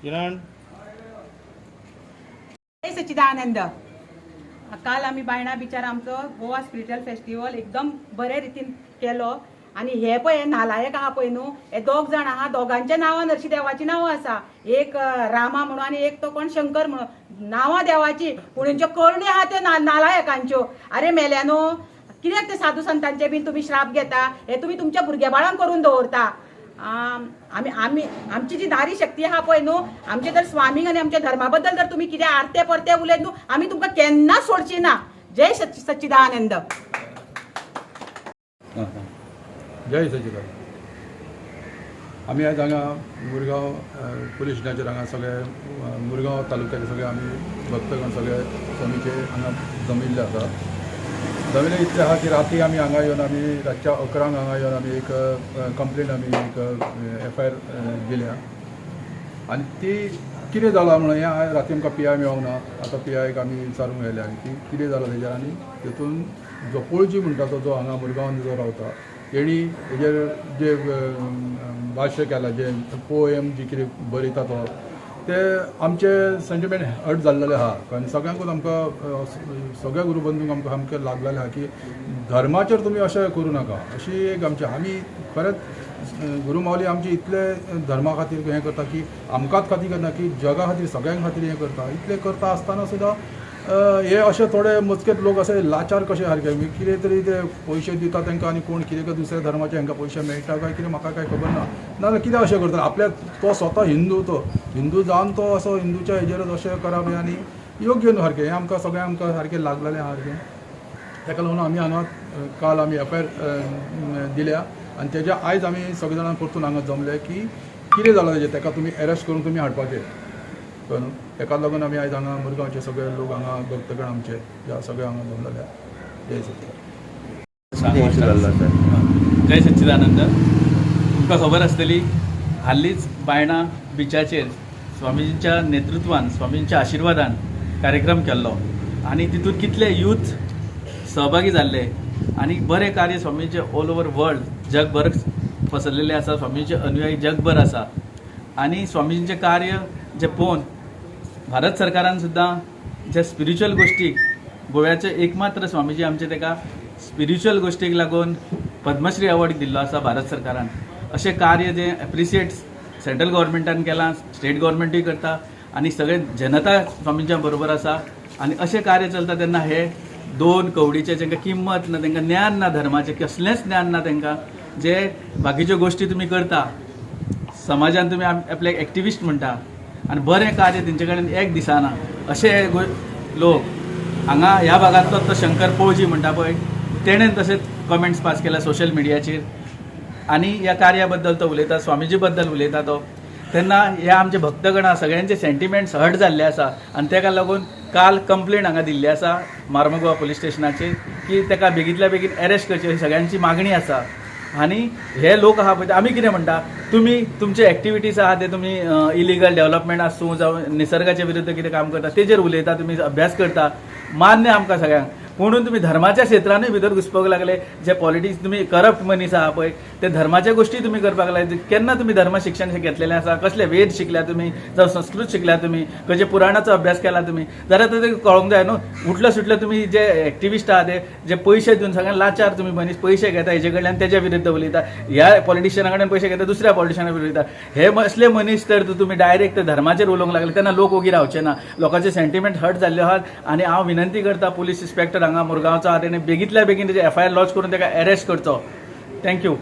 किरण सच्चिदानंद। काल आम्ही बायणा बिचार आमचो गोवा स्पिरिच्युअल फेस्टिवल एकदम बरे रितीन केलो आणि हे पळय नालायक आहा पळय न्हू, हे दोग जाण आहा, दोगांच्या नांवान हरशी देवाची नांवां आसा। एक रामा म्हणून आणि एक तो कोण शंकर म्हणून, नांवां देवाची पूण हेंच्यो करणी आहा त्यो नालायकांच्यो। अरे मेल्यानो, कित्याक ते साधू संतांचे बीन तुम्ही श्राप घेता? हे तुम्ही तुमच्या भुरग्या बाळांक करून दवरता। आमची जी नारी शक्ती आहा पळय न्हू, आमचे जर स्वामीक आनी आमच्या धर्मा बद्दल जर तुम्ही कितें आरते परते उलयत न्हू, आमी तुमकां केन्नाच सोडची ना। जय सच्चिदानंद। जय सच्चिदानंद। आमी आज हांगा मुरगांव पुलीस स्टेशनाचेर हांगा सगळे मुरगांव तालुक्याचे सगळे आमी भक्तगण सगळे स्वामीचे हांगा जमिल्ले आसा। जमिल्ले इतले आहा की राती आमी हांगा येवन आमी रातच्या 11 हांगा येवन आमी एक कंप्लेंट आमी एक FIR दिल्या आनी ती कितें जालां म्हणून हें राती आमकां PI मेळोंक ना। आतां PIक आमी विचारूंक गेल्या की कितें जालां तेजेर, आनी तेतून जो पळजी म्हणटा तो जो हांगा मुरगांवान जो रावता तेणी हेजेर जे भाश्य केलां, जे पोएम जी कितें बरयता तो ते आमचे सेंटिमेंट हर्ट जाल्लेले आहा। कारण सगळ्यांकूच आमकां सगळ्या गुरुबंधूंक आमकां सामकें लागलेलें आहा की धर्माचेर तुमी अशें करूं नाका, अशी एक आमची आमी खरेंच गुरुमावली आमची इतले धर्मा खातीर हें करता की आमकांच खातीर करना की जगा खातीर सगळ्यां खातीर हें करता। इतलें करता आसतना सुद्दां हे अशे थोडे मजकेत लोक अशे लाचार कशे सारके कितें तरी ते पयशे दिता तांकां आनी कोण कितें दुसऱ्या धर्माचे हांकां पयशे मेळटा काय कितें म्हाका कांय खबर ना। नाजाल्यार कितें अशें करता आपल्या तो स्वता हिंदू जावन तो असो हिंदूच्या हेजेरच अशें करप हें आनी योग्य न्हू सारकें। हें आमकां सगळ्यांक आमकां सारकें लागलेलें आहा सारकें। ताका लागून आमी हांगा काल आमी FIR दिल्या आनी तेज्या आयज आमी सगळे जाणां परतून हांगा जमले की कितें जालां तेजें ताका तुमी अरेस्ट करून तुमी हाडपाचें कळ्ळें। ताका लागून आमी आयज हांगा मुरगांवचे सगळे लोक हांगा भक्तगण आमचे जे सगळे हांगा जमलेले। जय सच्चिदानंद। जय सच्चिदानंद। तुमकां खबर आसतली हाल्लीच बायणा बिचाचेर स्वामीजींच्या नेतृत्वान स्वामींच्या आशिर्वादान कार्यक्रम केल्लो आनी तितून कितले यूथ सहभागी जाल्ले आनी बरें कार्य स्वामीचे ऑल ओवर वर्ल्ड जगभर पसरलेले आसा। स्वामीचे अनुयायी जगभर आसा आनी स्वामीजींचे कार्य जे पळोवन भारत सरकारान सुद्दां जे स्पिरिच्युअल गोष्टीक गोव्याचे एकमात्र स्वामीजी आमचे ताका स्पिरिच्युअल गोष्टीक लागून पद्मश्री अवॉर्ड दिल्लो आसा भारत सरकारान। अशें कार्य जे एप्रिशिएट सेंट्रल गव्हर्मेंटान केलां, स्टेट गव्हर्मेंटूय करता आनी सगळे जनता स्वामींच्या बरोबर आसा। आनी अशें कार्य चलता तेन्ना हे दोन कवडीचे जांकां किंमत ना, तांकां ज्ञान ना, धर्माचें कसलेंच ज्ञान ना तांकां, जे बाकीच्यो गोष्टी तुमी करता, समाजान तुमी आपले एक्टिविस्ट म्हणटा आनी बरें कार्य तेंचे कडेन एक दिसना, अशे लोक हांगा ह्या भागांतलो तो शंकर पळजी म्हणटा पळय तेणेन तशेंच कमेंट्स पास केल्या सोशल मिडियाचेर आनी ह्या कार्या बद्दल तो उलयता, स्वामीजी बद्दल उलयता तो, तेन्ना हे आमचे भक्तगण आसा सगळ्यांचे सेंटिमेंट्स हर्ट जाल्ले आसा आनी ताका लागून काल कंप्लेंट हांगा दिल्ली आसा मार्मुगांव पुलीस स्टेशनाचेर की ताका बेगींतल्या बेगीन अरेस्ट करची अशी सगळ्यांची मागणी आसा। आनी हे लोक आहा पळय आमी कितें म्हणटा, तुमी तुमचे एक्टिविटीज आहा ते तुमी इलिगल डेव्हलपमेंट आसूं जावं निसर्गाच्या विरुद्ध कितें काम करता तेजेर उलयता, तुमी अभ्यास करता, मान्य आमकां सगळ्यांक, म्हणून तुमी धर्माच्या क्षेत्रानूय भितर घुसपाक लागले। जे पॉलिटिक्स तुमी करप्ट मनीस आहा पळय ते धर्माच्या गोष्टी तुमी करपाक लागले। केन्ना तुमी धर्म शिक्षण घेतलेलें आसा? कसले वेद शिकल्या तुमी जावं संस्कृत शिकल्या तुमी, खंयचे पुराणाचो अभ्यास केला तुमी? जाल्यार ते कळोंक जाय न्हू। उठलो सुटलो तुमी जे एक्टिविस्ट आहा ते जे पयशे दिवन सगळ्यांक लाचार तुमी मनीस पयशे घेता हेजे कडल्यान तेज्या विरुद्ध उलयता, ह्या पॉलिटिशियना कडेन पयशे घेता दुसऱ्या पॉलिटिशियना विरुद्ध उलयता। हे असले मनीस तर तुमी डायरेक्ट धर्माचेर उलोवंक लागले तेन्ना लोक ओगी रावचे ना। लोकांचे सेंटिमेंट हर्ट जाल्ले आहात आनी हांव विनंती करता पुलीस इन्स्पेक्टर हांगा मुरगांवचो आहा तेणे बेगींतल्या बेगीन तेजे FIR लॉन्च करून ताका अरेस्ट करचो। थँक्यू।